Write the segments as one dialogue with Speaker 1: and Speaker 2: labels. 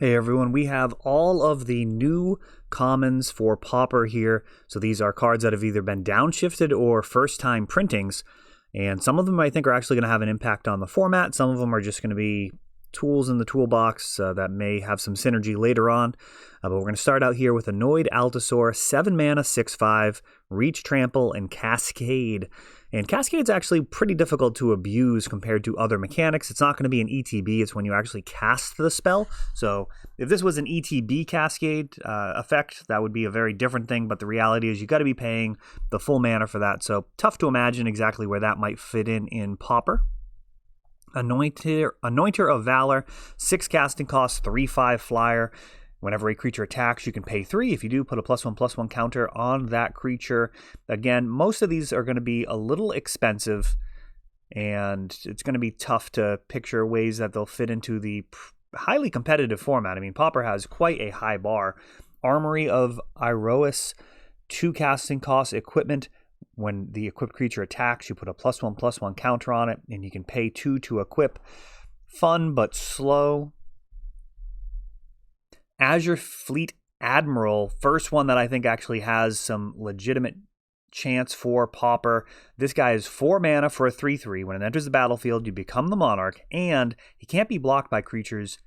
Speaker 1: Hey everyone, we have all of the new commons for Pauper here. So these are cards that have either been downshifted or first-time printings. And some of them I think are actually going to have an impact on the format. Some of them are just going to be tools in the toolbox that may have some synergy later on. But we're going to start out here with Anointed Altasaur, 7 mana, 6/5, Reach, Trample, and Cascade. And Cascade's actually pretty difficult to abuse compared to other mechanics. It's not going to be an ETB, it's when you actually cast the spell. So if this was an ETB Cascade effect, that would be a very different thing, but the reality is you got to be paying the full mana for that. So tough to imagine exactly where that might fit in Pauper. Anointer of Valor, 6 casting cost, 3/5 flyer. Whenever a creature attacks, you can pay 3. If you do, put a +1/+1 counter on that creature. Again, most of these are going to be a little expensive, and it's going to be tough to picture ways that they'll fit into the highly competitive format. I mean, Pauper has quite a high bar. Armory of Iroas, 2 casting cost equipment. When the equipped creature attacks, you put a +1/+1 counter on it, and you can pay 2 to equip. Fun, but slow. Azure Fleet Admiral, first one that I think actually has some legitimate chance for Pauper. This guy is 4 mana for a 3/3. When it enters the battlefield, you become the monarch, and he can't be blocked by creatures.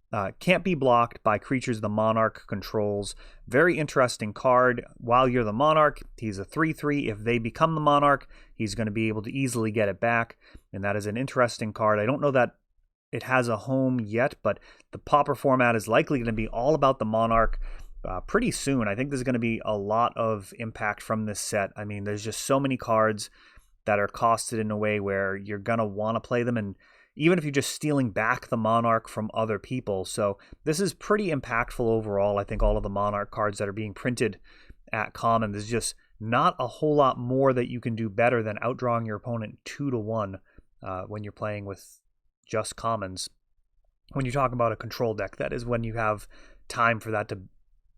Speaker 1: The monarch controls. Very interesting card. While you're the monarch, he's a 3/3. If they become the monarch, he's going to be able to easily get it back, and that is an interesting card. I don't know that it has a home yet, but the Pauper format is likely going to be all about the monarch pretty soon. I think there's going to be a lot of impact from this set. I mean, there's just so many cards that are costed in a way where you're going to want to play them, and even if you're just stealing back the monarch from other people. So this is pretty impactful overall. I think all of the monarch cards that are being printed at common, there's just not a whole lot more that you can do better than outdrawing your opponent 2-1 when you're playing with just commons. When you talk about a control deck, that is when you have time for that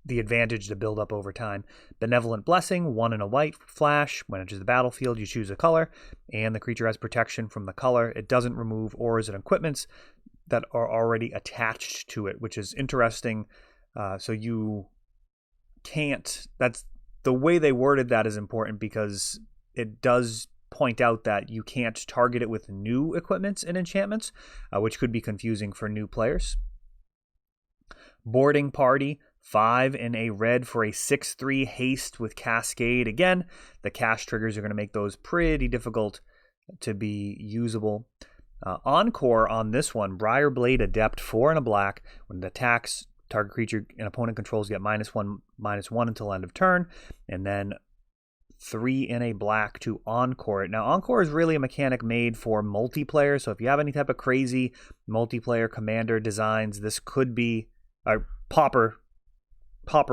Speaker 1: the advantage to build up over time. Benevolent Blessing, 1 and a white, flash. When it enters the battlefield, you choose a color, and the creature has protection from the color. It doesn't remove auras and equipments that are already attached to it, which is interesting. So you can't, that's the way they worded that is important, because it does point out that you can't target it with new equipments and enchantments, which could be confusing for new players. Boarding Party, 5 and a red for a 6/3 haste with Cascade. Again, the cast triggers are going to make those pretty difficult to be usable. Encore on this one, Briarblade Adept, 4 and a black. When it attacks, target creature and opponent controls get -1/-1 until end of turn, and then 3 and a black to Encore it. Now, Encore is really a mechanic made for multiplayer, so if you have any type of crazy multiplayer commander designs, this could be a Pauper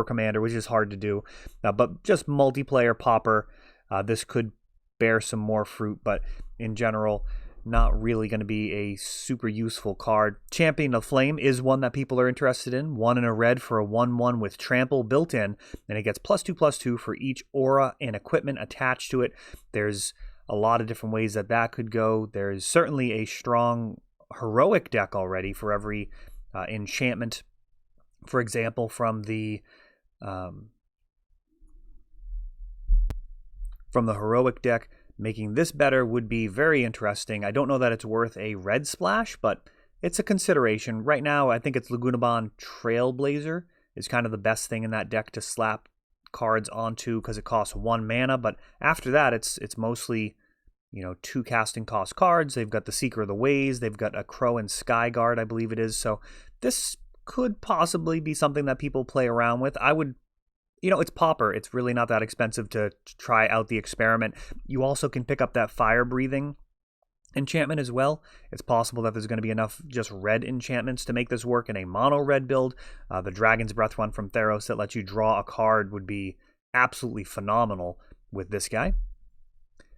Speaker 1: commander, which is hard to do, but just multiplayer Pauper, this could bear some more fruit, but in general, not really going to be a super useful card. Champion of Flame is one that people are interested in. 1 and a red for a 1/1 with trample built in, and it gets +2/+2 for each aura and equipment attached to it. There's a lot of different ways that could go. There's certainly a strong heroic deck already for every enchantment. For example, from the heroic deck, making this better would be very interesting. I don't know that it's worth a red splash, but it's a consideration. Right now, I think it's Lagoonabon Trailblazer is kind of the best thing in that deck to slap cards onto, because it costs 1 mana, but after that, it's mostly, 2 casting cost cards. They've got the Seeker of the Ways, they've got a Crow and Skyguard, I believe it is, so this could possibly be something that people play around with. I would, it's Pauper. It's really not that expensive to try out the experiment. You also can pick up that Fire Breathing enchantment as well. It's possible that there's going to be enough just red enchantments to make this work in a mono red build. The Dragon's Breath one from Theros that lets you draw a card would be absolutely phenomenal with this guy.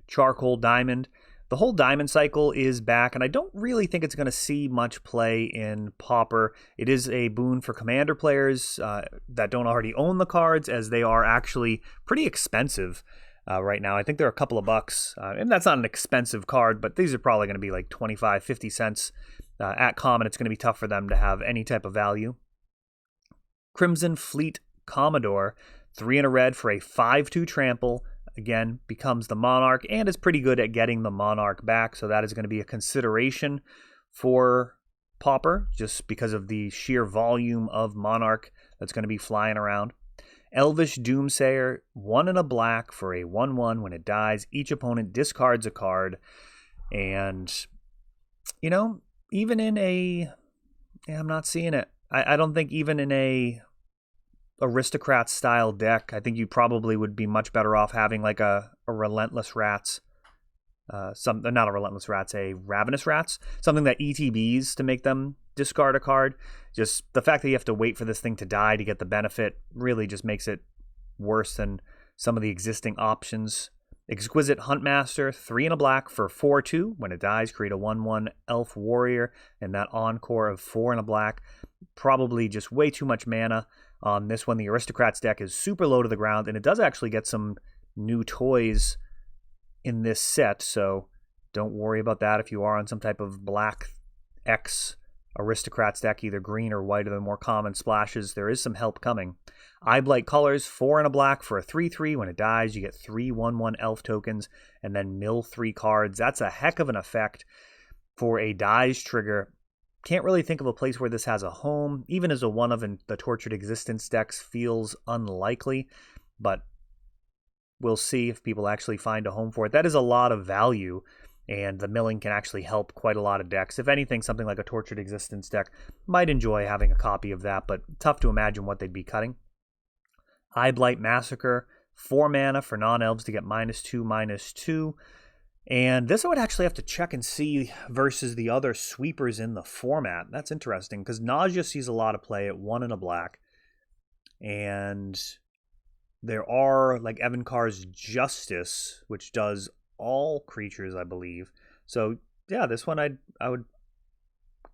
Speaker 1: Charcoal Diamond. The whole diamond cycle is back, and I don't really think it's going to see much play in Pauper. It is a boon for commander players that don't already own the cards, as they are actually pretty expensive right now. I think they're a couple of bucks, and that's not an expensive card, but these are probably going to be like 25, 50 cents at common. It's going to be tough for them to have any type of value. Crimson Fleet Commodore, 3 and a red for a 5/2 trample. Again, becomes the monarch and is pretty good at getting the monarch back. So that is going to be a consideration for Pauper, just because of the sheer volume of monarch that's going to be flying around. Elvish Doomsayer, 1 and a black for a 1/1. When it dies, each opponent discards a card. And, you know, even in a... Yeah, I'm not seeing it. I don't think even in a aristocrat style deck, I think you probably would be much better off having like a relentless rats, not a relentless rats, a ravenous rats, something that ETBs to make them discard a card. Just the fact that you have to wait for this thing to die to get the benefit really just makes it worse than some of the existing options. Exquisite Huntmaster, 3 and a black for 4/2. When it dies, create a 1/1 elf warrior, and that encore of 4 and a black. Probably just way too much mana on this one. The Aristocrats deck is super low to the ground, and it does actually get some new toys in this set, so don't worry about that if you are on some type of black X Aristocrats deck, either green or white are the more common splashes. There is some help coming. Eyeblight Colors, 4 and a black for a 3/3. When it dies, you get 3 1/1 elf tokens, and then mill 3 cards. That's a heck of an effect for a dies trigger. Can't really think of a place where this has a home. Even as a one of in the Tortured Existence decks feels unlikely, but we'll see if people actually find a home for it. That is a lot of value, and the milling can actually help quite a lot of decks. If anything, something like a Tortured Existence deck might enjoy having a copy of that, but tough to imagine what they'd be cutting. Eyeblight Massacre, 4 mana for non-elves to get -2/-2. And this I would actually have to check and see versus the other sweepers in the format. That's interesting, because Nausea sees a lot of play at 1 and a black. And there are, like Evan Carr's Justice, which does all creatures, I believe. So, yeah, this one I would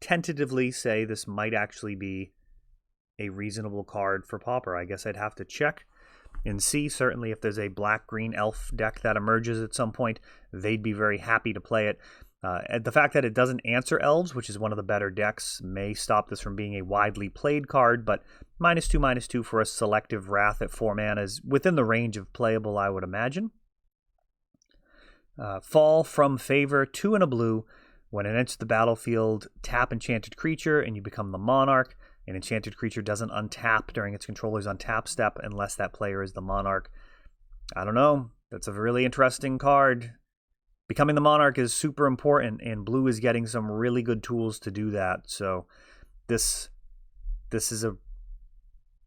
Speaker 1: tentatively say this might actually be a reasonable card for Pauper. I guess I'd have to check and see. Certainly if there's a black-green elf deck that emerges at some point, they'd be very happy to play it. The fact that it doesn't answer elves, which is one of the better decks, may stop this from being a widely played card, but -2/-2 for a selective Wrath at 4 mana is within the range of playable, I would imagine. Fall from Favor, 2 and a blue. When it enters the battlefield, tap enchanted creature and you become the monarch. An enchanted creature doesn't untap during its controller's untap step unless that player is the monarch. I don't know. That's a really interesting card. Becoming the monarch is super important, and blue is getting some really good tools to do that. So this is a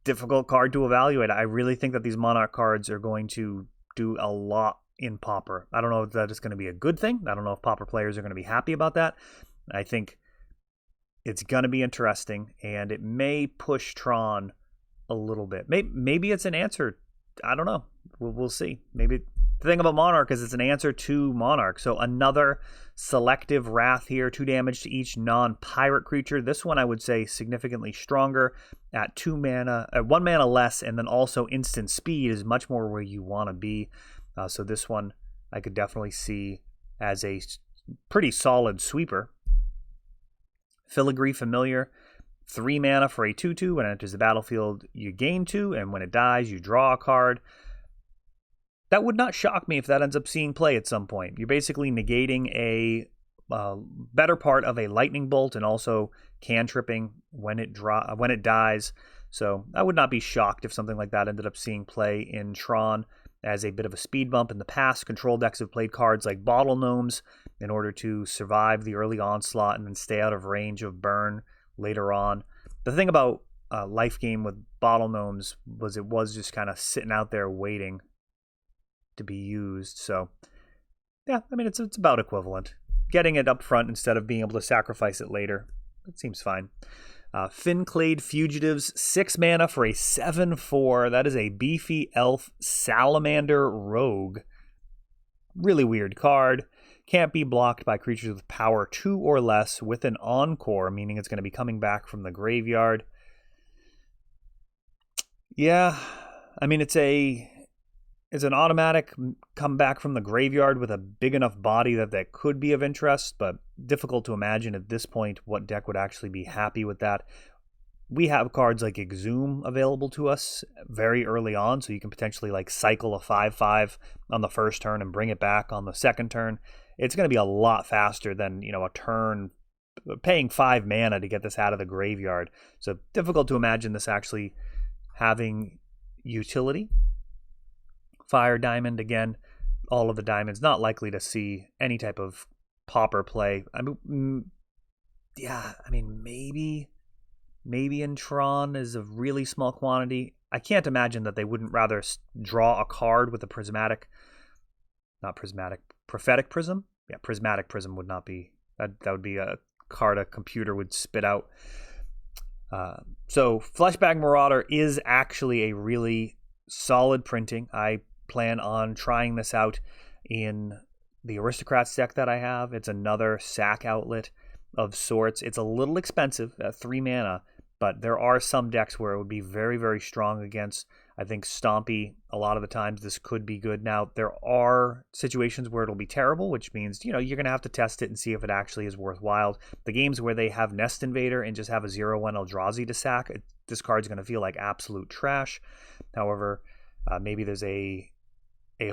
Speaker 1: difficult card to evaluate. I really think that these monarch cards are going to do a lot in Pauper. I don't know if that is going to be a good thing. I don't know if Pauper players are going to be happy about that. I think it's going to be interesting, and it may push Tron a little bit. Maybe it's an answer. I don't know. We'll see. Maybe the thing about Monarch is it's an answer to Monarch. So another selective Wrath here, 2 damage to each non-pirate creature. This one I would say significantly stronger at 2 mana, 1 mana less, and then also instant speed is much more where you want to be. So this one I could definitely see as a pretty solid sweeper. Filigree Familiar, 3 mana for a 2/2. When it enters the battlefield, you gain 2, and when it dies, you draw a card. That would not shock me if that ends up seeing play at some point. You're basically negating a better part of a lightning bolt and also cantripping when it dies. So I would not be shocked if something like that ended up seeing play in Tron as a bit of a speed bump. In the past, control decks have played cards like Bottle Gnomes in order to survive the early onslaught and then stay out of range of burn later on. The thing about Life Game with Bottle Gnomes was it was just kind of sitting out there waiting to be used. So, yeah, I mean, it's about equivalent. Getting it up front instead of being able to sacrifice it later, it seems fine. Finclade Fugitives, 6 mana for a 7/4. That is a beefy elf salamander rogue. Really weird card. Can't be blocked by creatures with power 2 or less with an encore, meaning it's going to be coming back from the graveyard. Yeah, I mean, it's an automatic come back from the graveyard with a big enough body that could be of interest, but difficult to imagine at this point what deck would actually be happy with that. we have cards like Exhume available to us very early on, so you can potentially like cycle a 5/5 on the first turn and bring it back on the second turn. It's going to be a lot faster than, a turn paying 5 mana to get this out of the graveyard. So difficult to imagine this actually having utility. Fire Diamond, again, all of the diamonds, not likely to see any type of Pauper play. Maybe in Tron is a really small quantity. I can't imagine that they wouldn't rather draw a card with a prophetic prism. Yeah, prismatic prism would not be, that would be a card a computer would spit out. So Flashback Marauder is actually a really solid printing. I plan on trying this out in the aristocrats deck that I have. It's another sack outlet of sorts. It's a little expensive at 3 mana, but there are some decks where it would be very, very strong against. I think Stompy, a lot of the times this could be good. Now, there are situations where it'll be terrible, which means, you're going to have to test it and see if it actually is worthwhile. The games where they have Nest Invader and just have a 0/1 Eldrazi to sack, this card's going to feel like absolute trash. However, maybe there's a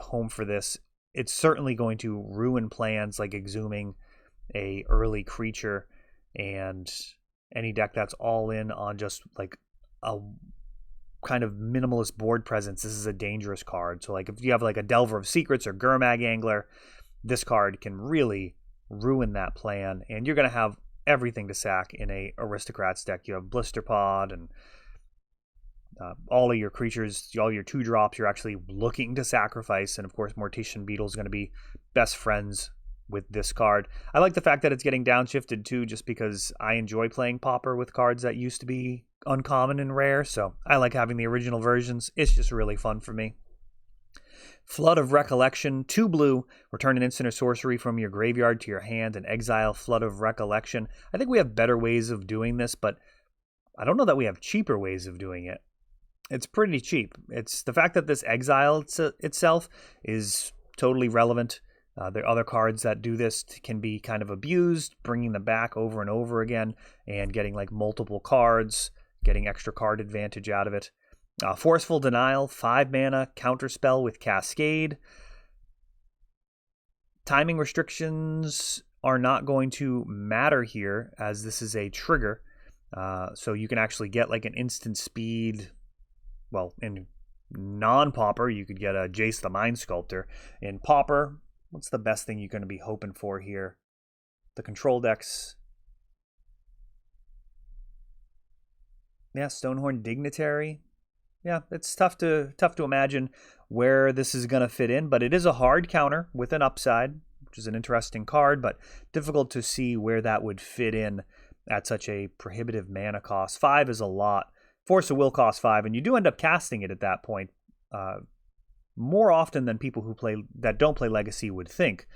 Speaker 1: home for this. It's certainly going to ruin plans like exhuming a early creature, and any deck that's all in on just like a kind of minimalist board presence, this is a dangerous card. So like if you have like a Delver of Secrets or Gurmag Angler, this card can really ruin that plan, and you're going to have everything to sack in a aristocrats deck. You have Blister Pod and all of your creatures, all your 2-drops you're actually looking to sacrifice, and of course Mortician Beetle is going to be best friends with this card. I like the fact that it's getting downshifted too, just because I enjoy playing Pauper with cards that used to be uncommon and rare, so I like having the original versions. It's just really fun for me. Flood of Recollection, 2 blue, return an instant or sorcery from your graveyard to your hand and exile Flood of Recollection. I think we have better ways of doing this, but I don't know that we have cheaper ways of doing it. It's pretty cheap. It's the fact that this exile itself is totally relevant. There are other cards that do this can be kind of abused, bringing them back over and over again and getting like multiple cards, getting extra card advantage out of it. Forceful Denial, 5 mana, counterspell with Cascade. Timing restrictions are not going to matter here, as this is a trigger. So you can actually get like an instant speed. Well, in non-Pauper, you could get a Jace the Mind Sculptor. In Pauper, what's the best thing you're going to be hoping for here? The control decks. Yeah, Stonehorn Dignitary. Yeah, it's tough to imagine where this is going to fit in, but it is a hard counter with an upside, which is an interesting card, but difficult to see where that would fit in at such a prohibitive mana cost. 5 is a lot. Force of Will costs 5, and you do end up casting it at that point more often than people that don't play Legacy would think.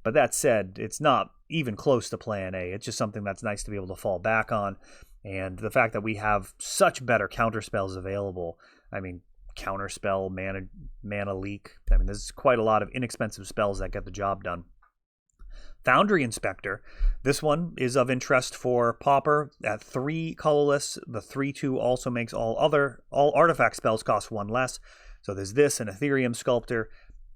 Speaker 1: But that said, it's not even close to Plan A. It's just something that's nice to be able to fall back on. And the fact that we have such better counterspells available, I mean, counterspell, mana leak. I mean, there's quite a lot of inexpensive spells that get the job done. Foundry Inspector. This one is of interest for Pauper at 3 colorless. The 3/2 also makes all artifact spells cost 1 less. So there's this and Ethereum Sculptor.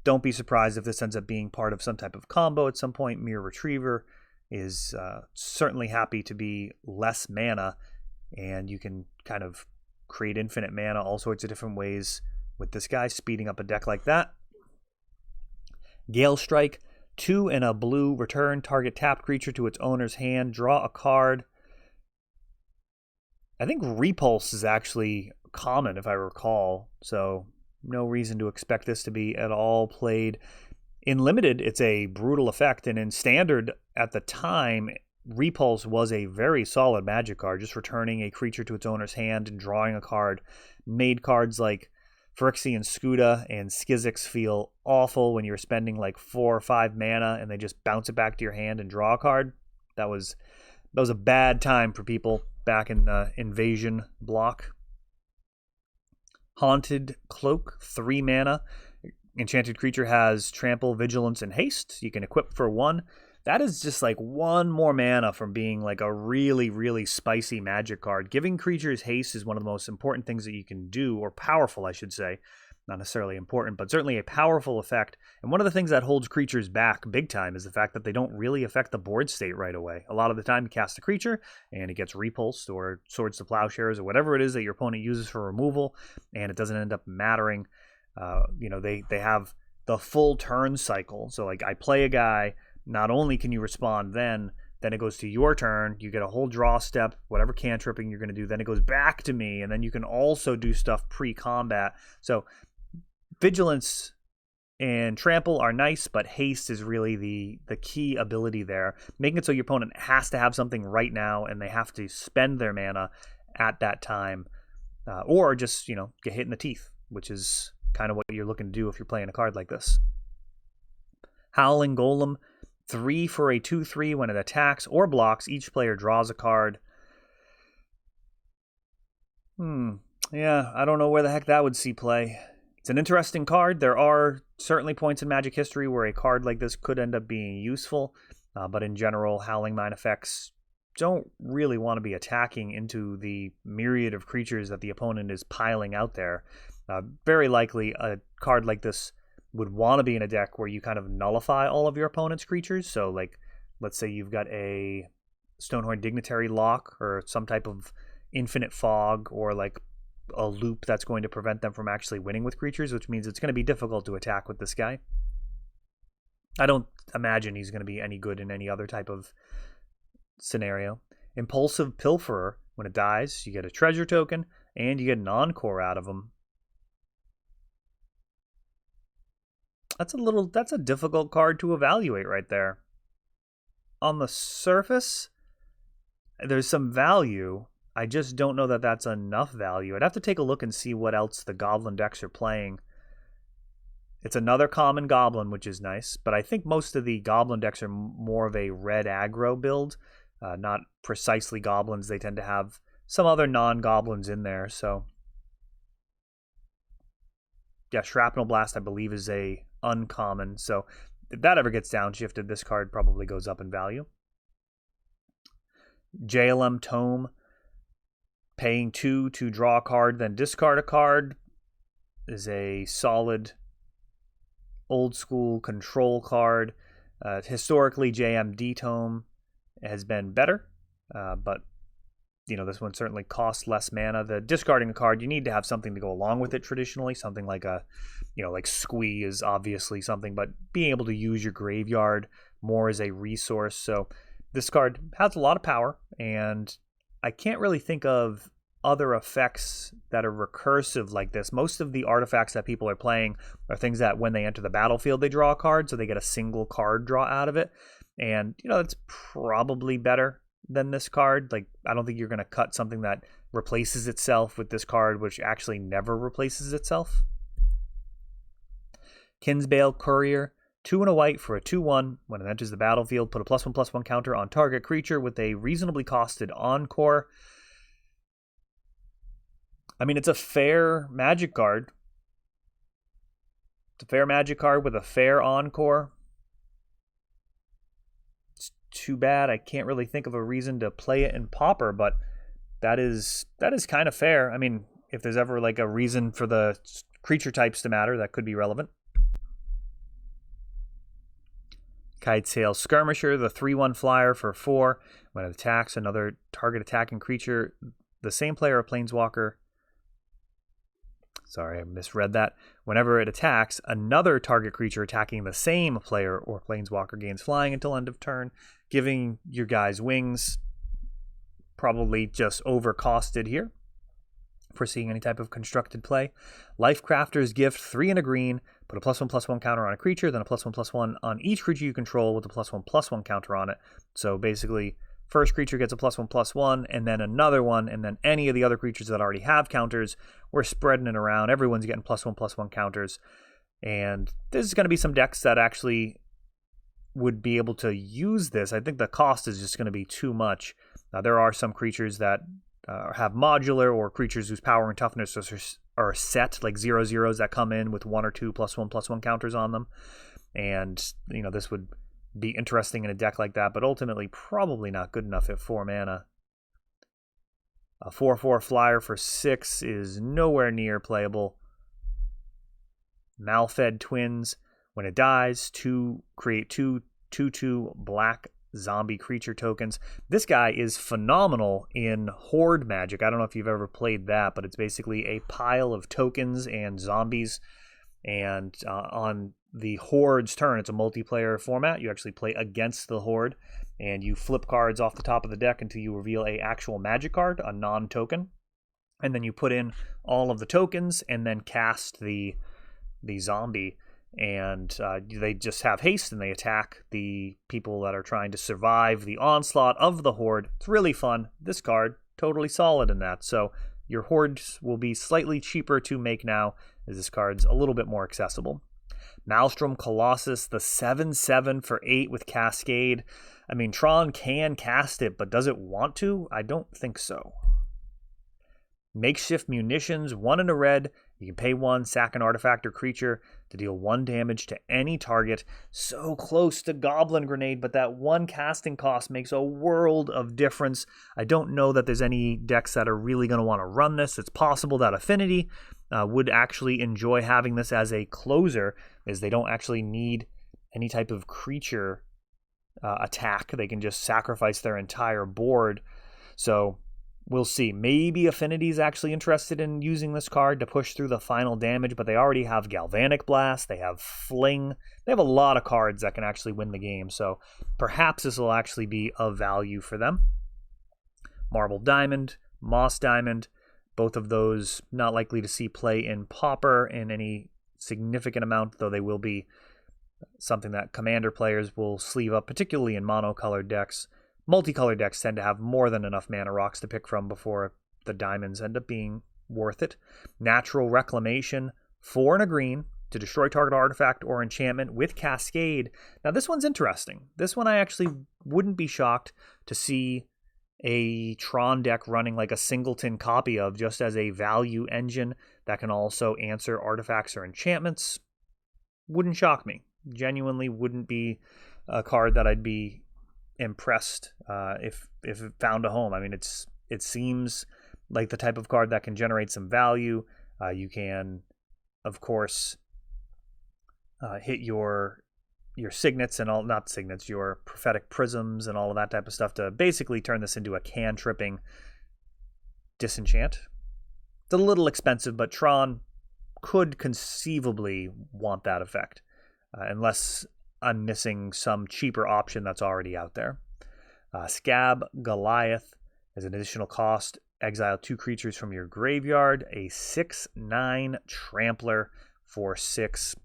Speaker 1: Don't be surprised if this ends up being part of some type of combo at some point. Mirror Retriever is certainly happy to be less mana, and you can kind of create infinite mana all sorts of different ways with this guy, speeding up a deck like that. Gale Strike. 2 and a blue, return target tapped creature to its owner's hand, draw a card. I think repulse is actually common, if I recall, so no reason to expect this to be at all played. In limited, it's a brutal effect, and in standard at the time, repulse was a very solid magic card. Just returning a creature to its owner's hand and drawing a card made cards like Phyrexian Scuda and Skizix feel awful when you're spending like 4 or 5 mana and they just bounce it back to your hand and draw a card. That was a bad time for people back in the Invasion block. Haunted Cloak, 3 mana. Enchanted creature has Trample, Vigilance, and Haste. You can equip for 1. that is just like one more mana from being like a really, really spicy magic card. Giving creatures haste is one of the most important things that you can do, or powerful, I should say. Not necessarily important, but certainly a powerful effect. And one of the things that holds creatures back big time is the fact that they don't really affect the board state right away. A lot of the time you cast a creature and it gets repulsed or swords to plowshares or whatever it is that your opponent uses for removal, and it doesn't end up mattering. They have the full turn cycle. So like I play a guy, not only can you respond then it goes to your turn, you get a whole draw step, whatever cantripping you're going to do, then it goes back to me, and then you can also do stuff pre-combat. So vigilance and trample are nice, but haste is really the key ability there, making it so your opponent has to have something right now and they have to spend their mana at that time, or just get hit in the teeth, which is kind of what you're looking to do if you're playing a card like this. Howling Golem, 3 for a 2/3. When it attacks or blocks, each player draws a card. Yeah, I don't know where the heck that would see play. It's an interesting card. There are certainly points in Magic history where a card like this could end up being useful, but in general, Howling Mind effects don't really want to be attacking into the myriad of creatures that the opponent is piling out there. Very likely, a card like this would want to be in a deck where you kind of nullify all of your opponent's creatures. So, like, let's say you've got a Stonehorn Dignitary lock or some type of infinite fog, or like a loop that's going to prevent them from actually winning with creatures, which means it's going to be difficult to attack with this guy. I don't imagine he's going to be any good in any other type of scenario. Impulsive Pilferer, when it dies, you get a treasure token and you get an encore out of him. That's a difficult card to evaluate right there. On the surface, there's some value. I just don't know that that's enough value. I'd have to take a look and see what else the Goblin decks are playing. It's another common Goblin, which is nice, but I think most of the Goblin decks are more of a red aggro build, not precisely Goblins. They tend to have some other non-Goblins in there, so... Yeah, Shrapnel Blast, I believe, is a uncommon, so if that ever gets downshifted, this card probably goes up in value. JLM Tome, paying 2 to draw a card, then discard a card, is a solid old school control card. Historically, JMD Tome has been better, but this one certainly costs less mana. The discarding a card, you need to have something to go along with it traditionally. Something like like Squee is obviously something, but being able to use your graveyard more as a resource. So this card has a lot of power, and I can't really think of other effects that are recursive like this. Most of the artifacts that people are playing are things that when they enter the battlefield, they draw a card, so they get a single card draw out of it. And, it's probably better than this card. Like, I don't think you're going to cut something that replaces itself with this card, which actually never replaces itself. Kinsbale Courier, 2 and a white for a 2/1. When it enters the battlefield, put a +1/+1 counter on target creature with a reasonably costed encore. I mean, it's a fair Magic card. It's a fair Magic card with a fair encore. It's too bad I can't really think of a reason to play it in Pauper, but that is kind of fair. I mean, if there's ever like a reason for the creature types to matter, that could be relevant. Kite Sail Skirmisher, the 3/1 flyer for 4. When it attacks another target attacking creature, the same player or planeswalker. Sorry, I misread that. Whenever it attacks, another target creature attacking the same player or planeswalker gains flying until end of turn, giving your guys wings. Probably just overcosted here for seeing any type of constructed play. Lifecrafter's Gift, 3 and a green. Put a +1/+1 counter on a creature, then a +1/+1 on each creature you control with a +1/+1 counter on it. So basically, first creature gets a +1/+1, and then another one, and then any of the other creatures that already have counters, we're spreading it around. Everyone's getting +1/+1 counters. And there's going to be some decks that actually would be able to use this. I think the cost is just going to be too much. There are some creatures that have modular, or creatures whose power and toughness are set, like 0/0s that come in with 1 or 2 +1/+1 counters on them. And, this would be interesting in a deck like that, but ultimately probably not good enough at 4 mana. A 4/4 flyer for 6 is nowhere near playable. Malfed twins. When it dies, create 2/2 black zombie creature tokens. This guy is phenomenal in horde magic. I don't know if you've ever played that, but it's basically a pile of tokens and zombies. And on the horde's turn, it's a multiplayer format. You actually play against the horde, and you flip cards off the top of the deck until you reveal a actual magic card, a non-token. And then you put in all of the tokens and then cast the zombie. And they just have haste and they attack the people that are trying to survive the onslaught of the horde. It's really fun. This card, totally solid in that. So your hordes will be slightly cheaper to make now, as this card's a little bit more accessible. Maelstrom Colossus, the 7/7 for 8 with Cascade. I mean, Tron can cast it, but does it want to? I don't think so. Makeshift Munitions, 1 in a red. You can pay 1, sack an artifact or creature to deal 1 damage to any target. So close to Goblin Grenade, but that 1 casting cost makes a world of difference. I don't know that there's any decks that are really going to want to run this. It's possible that Affinity would actually enjoy having this as a closer, as they don't actually need any type of creature attack. They can just sacrifice their entire board. So we'll see. Maybe Affinity's actually interested in using this card to push through the final damage, but they already have Galvanic Blast, they have Fling, they have a lot of cards that can actually win the game, so perhaps this will actually be of value for them. Marble Diamond, Moss Diamond, both of those not likely to see play in Pauper in any significant amount, though they will be something that Commander players will sleeve up, particularly in monocolored decks. Multicolored decks tend to have more than enough mana rocks to pick from before the diamonds end up being worth it. Natural Reclamation, 4 and a green to destroy target artifact or enchantment with Cascade. Now this one's interesting. This one I actually wouldn't be shocked to see a Tron deck running like a singleton copy of, just as a value engine that can also answer artifacts or enchantments. Wouldn't shock me. Genuinely wouldn't be a card that I'd be impressed if it found a home. I mean, it seems like the type of card that can generate some value. You can, of course, hit your signets and all, not signets, your prophetic prisms and all of that type of stuff to basically turn this into a can-tripping disenchant. It's a little expensive, but Tron could conceivably want that effect, unless I'm missing some cheaper option that's already out there. Scab Goliath as an additional cost. Exile 2 creatures from your graveyard. A 6/9 Trampler for 6.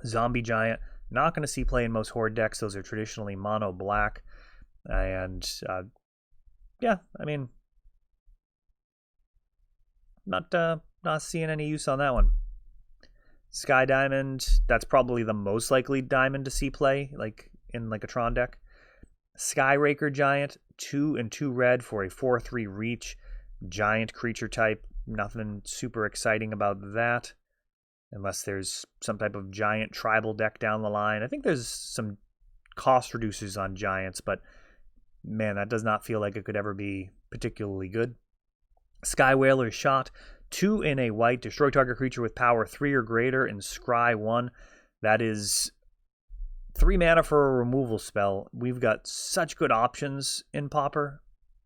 Speaker 1: Zombie Giant. Not going to see play in most Horde decks. Those are traditionally mono black. And yeah, I mean, not seeing any use on that one. Sky Diamond, that's probably the most likely diamond to see play, like in like a Tron deck. Skyraker Giant, 2 and 2 red for a 4/3 reach. Giant creature type. Nothing super exciting about that, unless there's some type of giant tribal deck down the line. I think there's some cost reducers on giants, but man, that does not feel like it could ever be particularly good. Sky Whaler's Shot, 2 in a white, destroy target creature with power 3 or greater and scry 1. That is 3 mana for a removal spell. We've got such good options in Pauper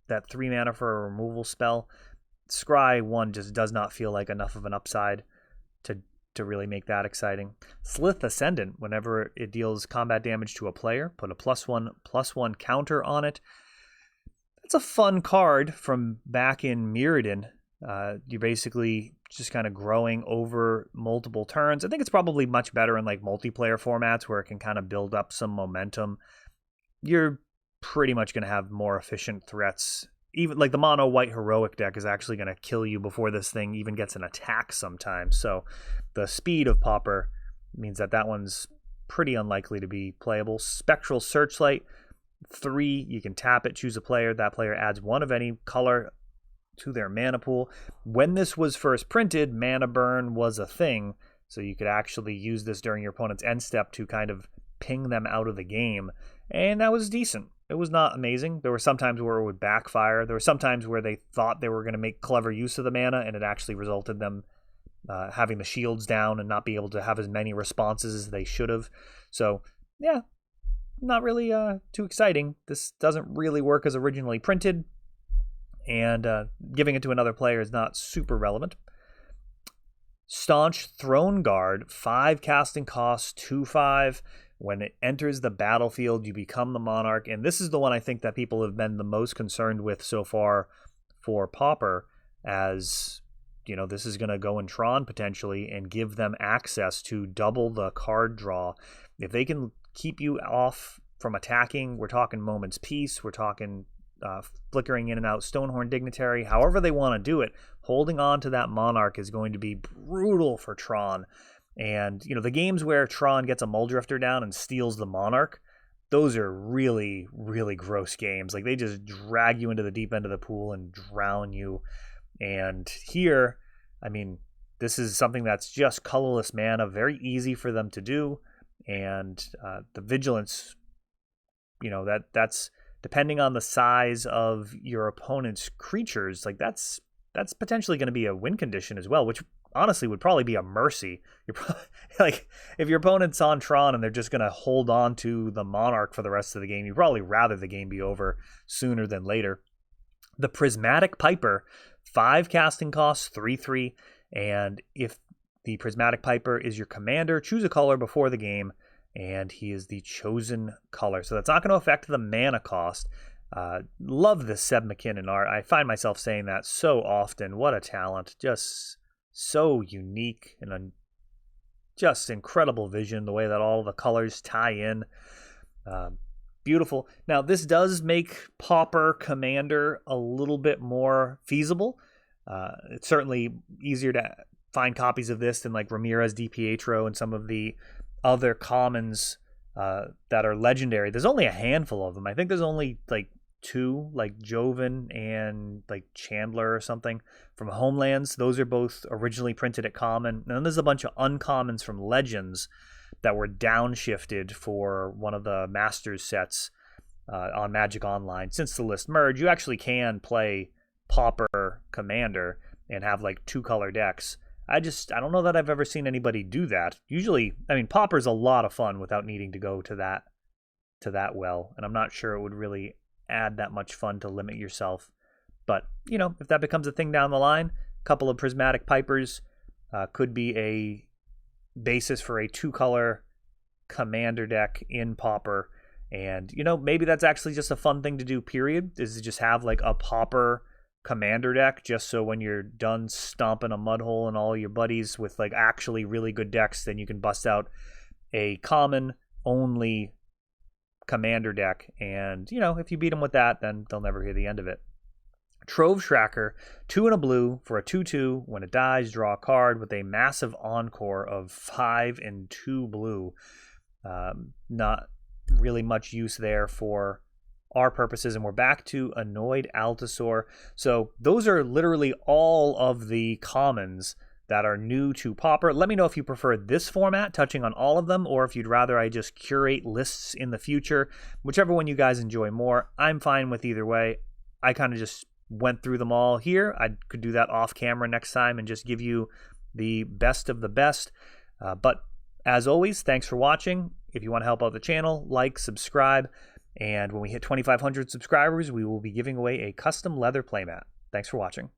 Speaker 1: that 3 mana for a removal spell. Scry 1 just does not feel like enough of an upside to really make that exciting. Slith Ascendant, whenever it deals combat damage to a player, put a +1/+1 counter on it. It's a fun card from back in Mirrodin. You're basically just kind of growing over multiple turns. I think it's probably much better in like multiplayer formats where it can kind of build up some momentum. You're pretty much going to have more efficient threats. Even like the mono white heroic deck is actually going to kill you before this thing even gets an attack sometimes. So the speed of Pauper means that one's pretty unlikely to be playable. Spectral Searchlight, 3, you can tap it, choose a player. That player adds 1 of any color to their mana pool. When this was first printed, mana burn was a thing, so you could actually use this during your opponent's end step to kind of ping them out of the game, and that was decent. It was not amazing. There were some times where it would backfire. There were some times where they thought they were going to make clever use of the mana, and it actually resulted them having the shields down and not be able to have as many responses as they should have. So, yeah, not really too exciting. This doesn't really work as originally printed, and giving it to another player is not super relevant. Staunch Throne Guard, 5 casting costs, 2/5. When it enters the battlefield, you become the monarch. And this is the one I think that people have been the most concerned with so far for Pauper, as, you know, this is going to go in Tron potentially and give them access to double the card draw. If they can keep you off from attacking, we're talking Moment's Peace, we're talking flickering in and out Stonehorn Dignitary, however they want to do it, holding on to that monarch is going to be brutal for Tron. And, you know, the games where Tron gets a Muldrifter down and steals the monarch, those are really, really gross games. Like, they just drag you into the deep end of the pool and drown you. And here, I mean, this is something that's just colorless mana, very easy for them to do. And the vigilance, you know, that's depending on the size of your opponent's creatures, like that's potentially going to be a win condition as well, which honestly would probably be a mercy. You're probably, like, if your opponent's on Tron and they're just going to hold on to the monarch for the rest of the game, you'd probably rather the game be over sooner than later. The Prismatic Piper, 5 casting costs, 3/3, and if the Prismatic Piper is your commander, choose a color before the game, and he is the chosen color. So that's not going to affect the mana cost. Love this Seb McKinnon art. I find myself saying that so often. What a talent. Just so unique and just incredible vision, the way that all the colors tie in. Beautiful. Now, this does make Pauper Commander a little bit more feasible. It's certainly easier to find copies of this than like Ramirez DiPietro and some of the other commons that are legendary. There's only a handful of them. I think there's only like 2, like Joven and like Chandler or something from Homelands. Those are both originally printed at common. And then there's a bunch of uncommons from Legends that were downshifted for one of the Masters sets on Magic Online. Since the list merged, you actually can play Pauper Commander and have like 2-color decks. I don't know that I've ever seen anybody do that. Usually, I mean, Pauper's a lot of fun without needing to go to that well, and I'm not sure it would really add that much fun to limit yourself. But, you know, if that becomes a thing down the line, a couple of Prismatic Pipers could be a basis for a 2-color commander deck in Pauper. And, you know, maybe that's actually just a fun thing to do, period, is to just have like a Pauper commander deck, just so when you're done stomping a mud hole and all your buddies with like actually really good decks, then you can bust out a common only commander deck. And, you know, if you beat them with that, then they'll never hear the end of it. Trove Tracker, 2 and a blue for a 2/2. When it dies, draw a card with a massive encore of 5 and 2 blue. Not really much use there for our purposes, and we're back to Annoyed Altasaur. So those are literally all of the commons that are new to Pauper. Let me know if you prefer this format, touching on all of them, or if you'd rather I just curate lists in the future. Whichever one you guys enjoy more, I'm fine with either way. I kind of just went through them all here. I could do that off camera next time and just give you the best of the best. But as always, thanks for watching. If you want to help out the channel, like, subscribe. And when we hit 2,500 subscribers, we will be giving away a custom leather playmat. Thanks for watching.